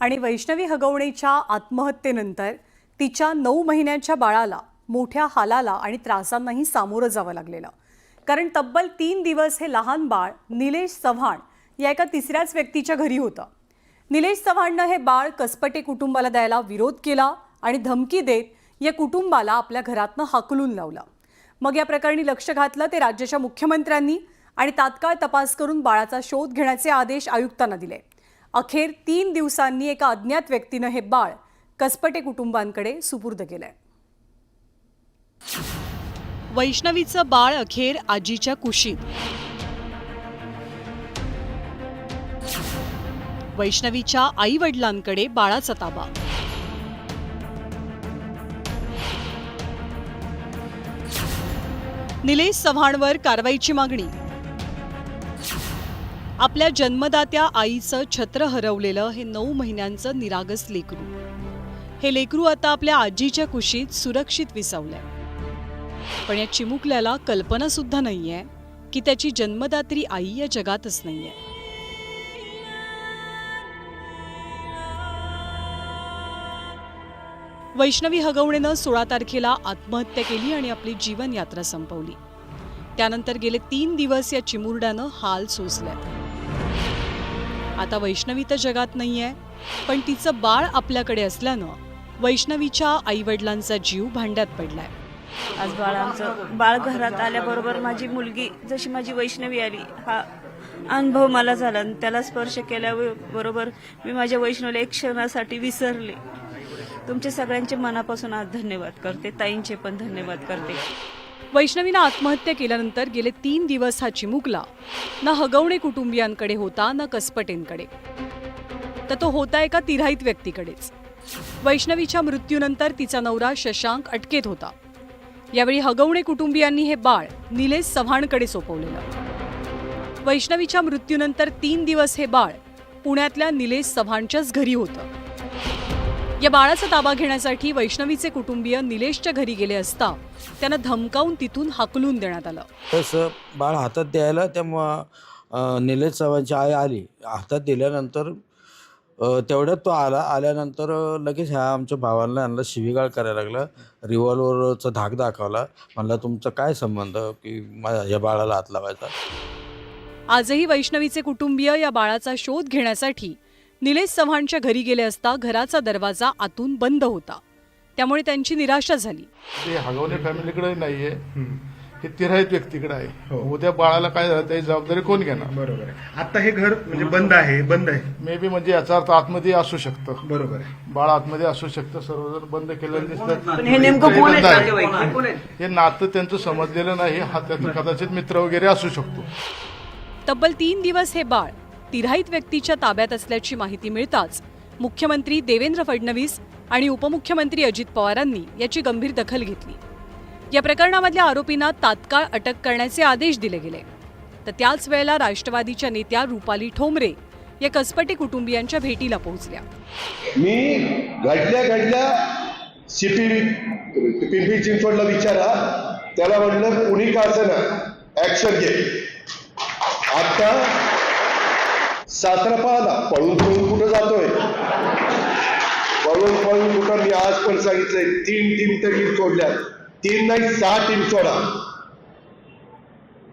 आणि वैष्णवी हगवणेच्या आत्महत्येनंतर तिच्या 9 महिन्यांच्या बाळाला मोठ्या हालाला आणि त्रासांनाही सामोरं जावं लागलेलं. कारण तब्बल 3 दिवस हे लहान बाळ निलेश चव्हाण या एका तिसऱ्याच व्यक्तीच्या घरी होतं. निलेश चव्हाणनं हे बाळ कसपटे कुटुंबाला द्यायला विरोध केला आणि धमकी देत या कुटुंबाला आपल्या घरातनं हाकलून लावलं. मग या प्रकरणी लक्ष घातलं ते राज्याच्या मुख्यमंत्र्यांनी आणि तात्काळ तपास करून बाळाचा शोध घेण्याचे आदेश आयुक्तांना दिले. अखेर 3 दिवसांनी एका अज्ञात व्यक्तीनं हे बाळ कसपटे कुटुंबांकडे सुपूर्द केलंय. वैष्णवीचं बाळ अखेर आजीच्या कुशीत. वैष्णवीच्या आई वडिलांकडे बाळाचा ताबा. निलेश चव्हाणवर कारवाईची मागणी. आपल्या जन्मदात्या आईचं छत्र हरवलेलं हे 9 महिन्यांचं निरागस लेकरू. हे लेकरू आता आपल्या आजीच्या कुशीत सुरक्षित विसावलंय. पण या चिमुकल्याला कल्पना सुद्धा नाहीये की त्याची जन्मदात्री आई या जगातच नाहीये. वैष्णवी हगवणेनं 16 तारखेला आत्महत्या केली आणि आपली जीवन यात्रा संपवली. त्यानंतर गेले 3 दिवस या चिमुरड्यानं हाल सोसले. आता वैष्णवी तर जगात नाहीये, पण तिचं बाळ आपल्याकडे असल्यानं वैष्णवीच्या आईवडिलांचा जीव भांड्यात पडलाय. आज बाळ घरात आल्याबरोबर माझी मुलगी जशी माझी वैष्णवी आली हा अनुभव मला झाला. त्याला स्पर्श केल्याबरोबर मी माझ्या वैष्णवीला एक क्षणासाठी विसरले. तुमचे सगळ्यांचे मनापासून आज धन्यवाद करते, ताईंचे पण धन्यवाद करते. वैष्णवीनं आत्महत्या केल्यानंतर गेले 3 दिवस हा चिमुकला ना हगवणे कुटुंबियांकडे होता ना कसपटेंकडे, तर तो होता एका तिराहित व्यक्तीकडेच. वैष्णवीच्या मृत्यूनंतर तिचा नवरा शशांक अटकेत होता. यावेळी हगवणे कुटुंबियांनी हे बाळ निलेश चव्हाणकडे सोपवलेलं. वैष्णवीच्या मृत्यूनंतर 3 दिवस हे बाळ पुण्यातल्या निलेश चव्हाणच्याच घरी होतं. या बाळाचा ताबा घेण्यासाठी वैष्णवीचे कुटुंबीय निलेशच्या घरी गेले असता त्यांना धमकावून तिथून हाकलून देण्यात आलं. तसं बाळ हातात द्यायला त्या निलेश चव्हाणची आई आली. हातात दिल्यानंतर तेवढ्यात तो आल्यानंतर लगेच ह्या आमच्या भावाला यांना शिवीगाळ करायला लागला. रिव्हॉल्वरचा धाक दाखवला. म्हणला तुमचा काय संबंध की माझ्या बाळाला हात लावायचा. आजही वैष्णवीचे कुटुंबीय या बाळाचा शोध घेण्यासाठी निलेश चव्हाणच्या घरी गेले असता घराचा दरवाजा आतून बंद होता. त्यामुळे त्यांची निराशा झाली. ते हगवणे फॅमिलीकडे नाहीये, हे तिराहित व्यक्तीकडे आहे. उद्या बाळाला काय झालं त्याची जबाबदारी कोण घेणार? बरोबर आहे. आता हे घर म्हणजे बंद आहे. मे बी म्हणजे याचा अर्थ आतमध्ये असू शकतं. बरोबर आहे. बाळ आतमध्ये असू शकतं. सर्वजण बंद केलेलं दिसतं. हे नेमकं कोण आहे? हे नातं त्यांचं समजलेलं नाही. हा त्यातून कदाचित मित्र वगैरे असू शकतो. तब्बल 3 दिवस हे बाळ तिराहित व्यक्तीच्या ताब्यात असल्याची माहिती मिळताच मुख्यमंत्री देवेंद्र फडणवीस आणि उपमुख्यमंत्री अजित पवारांनी याची गंभीर दखल घेतली. या प्रकरणामधल्या आरोपींना तात्काळ अटक करण्याचे आदेश दिले गेले. तर त्याच वेळेला राष्ट्रवादीच्या नेत्या रुपाली ठोंबरे या कसपटे कुटुंबियांच्या भेटीला पोहोचल्या. मी घडल्या पिंपरी चिंचवडला विचारा, त्याला म्हटलं कुणी का असं ऍक्शन घे. आता सातारा पाहला पळून कुठं जातोय, पळून कुठं. मी आज पण सांगितलंय 3 टीम तरी सोडल्या. 3 नाही 6 टीम सोडा.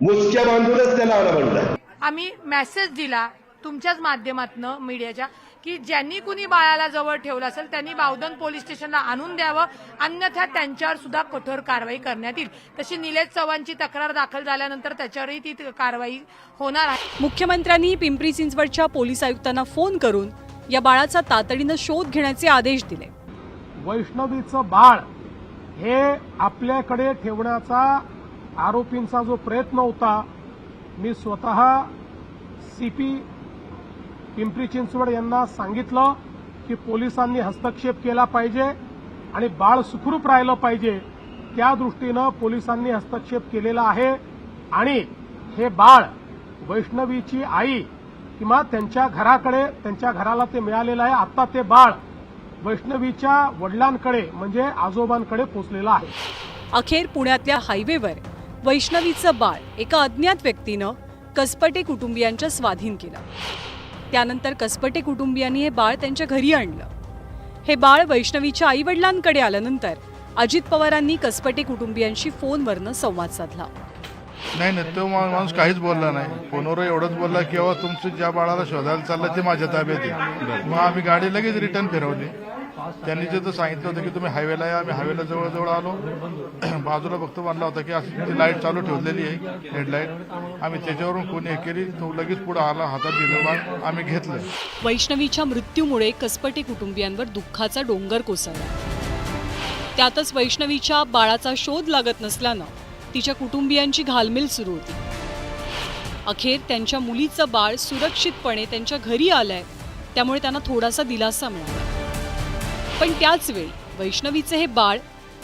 मुसक्या बांधूनच त्याला आणा म्हणलं. आम्ही मेसेज दिला तुमच्याच माध्यमातून मीडियाच्या की ज्यांनी कुणी बाळाला जवळ ठेवलं असेल त्यांनी बावधन पोलीस स्टेशनला आणून द्यावं, अन्यथा त्यांच्यावर सुद्धा कठोर कारवाई करण्यात येईल. तशी निलेश चव्हाणची तक्रार दाखल झाल्यानंतर त्याच्यावरही ती कारवाई होणार आहे. मुख्यमंत्र्यांनी पिंपरी चिंचवडच्या पोलीस आयुक्तांना फोन करून या बाळाचा तातडीनं शोध घेण्याचे आदेश दिले. वैष्णवीचं बाळ हे आपल्याकडे ठेवण्याचा आरोपींचा जो प्रयत्न होता, मी स्वतः CP पिंपरी चिंचवड यांना सांगितलं की पोलिसांनी हस्तक्षेप केला पाहिजे आणि बाळ सुखरूप राहिलं पाहिजे. त्या दृष्टीनं पोलिसांनी हस्तक्षेप केलेला आहे आणि हे बाळ वैष्णवीची आई किंवा त्यांच्या घराला ते मिळालेलं आहे. आता ते बाळ वैष्णवीच्या वडिलांकडे म्हणजे आजोबांकडे पोचलेलं आहे. अखेर पुण्यातल्या हायवेवर वैष्णवीचं बाळ एका अज्ञात व्यक्तीनं कसपटे कुटुंबियांच्या स्वाधीन केलं. त्यानंतर कसपटे कुटुंबियांनी हे बाळ त्यांच्या घरी आणलं. हे बाळ वैष्णवीच्या आईवडिलांकडे आल्यानंतर अजित पवारांनी कसपटे कुटुंबियांशी फोनवरनं संवाद साधला. नाही तो माणूस काहीच बोलला नाही. फोनवर एवढंच बोलला की बाबा तुमचं ज्या बाळाला शोधायला चाललं ते माझ्या ताब्यात आहे. मग आम्ही गाडी लगेच रिटर्न फिरवली. त्यांनी जे सांगितलं होतं की तुम्ही हायवेला या, आम्ही हायवेला जवळ आलो. बाजूला फक्त म्हणला होता की अशी ती लाईट चालू ठेवलेली आहे, हेडलाईट. आम्ही त्याच्यावरून कोणी हे केली, तो लगेच पुढे आला, हातात दिलं बाळ, आम्ही घेतलं. वैष्णवीच्या मृत्यूमुळे कसपटे कुटुंबियांवर दुःखाचा डोंगर कोसळला. त्यातच वैष्णवीच्या बाळाचा शोध लागत नसल्यानं तिच्या कुटुंबियांची घालमेल सुरू होती. अखेर त्यांच्या मुलीचं बाळ सुरक्षितपणे त्यांच्या घरी आलंय, त्यामुळे त्यांना थोडासा दिलासा मिळाला. पण त्याच वेळी वैष्णवीचे हे बाळ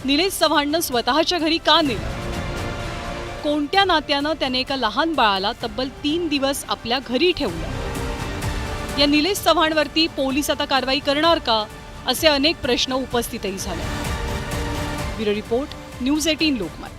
निलेश चव्हाणनं स्वतःच्या घरी का नेलं? कोणत्या नात्यानं त्याने एका लहान बाळाला तब्बल 3 दिवस आपल्या घरी ठेवलं? या निलेश चव्हाणवरती पोलीस आता कारवाई करणार का, असे अनेक प्रश्न उपस्थितही झाले. Bureau report, news 18 Lokmat.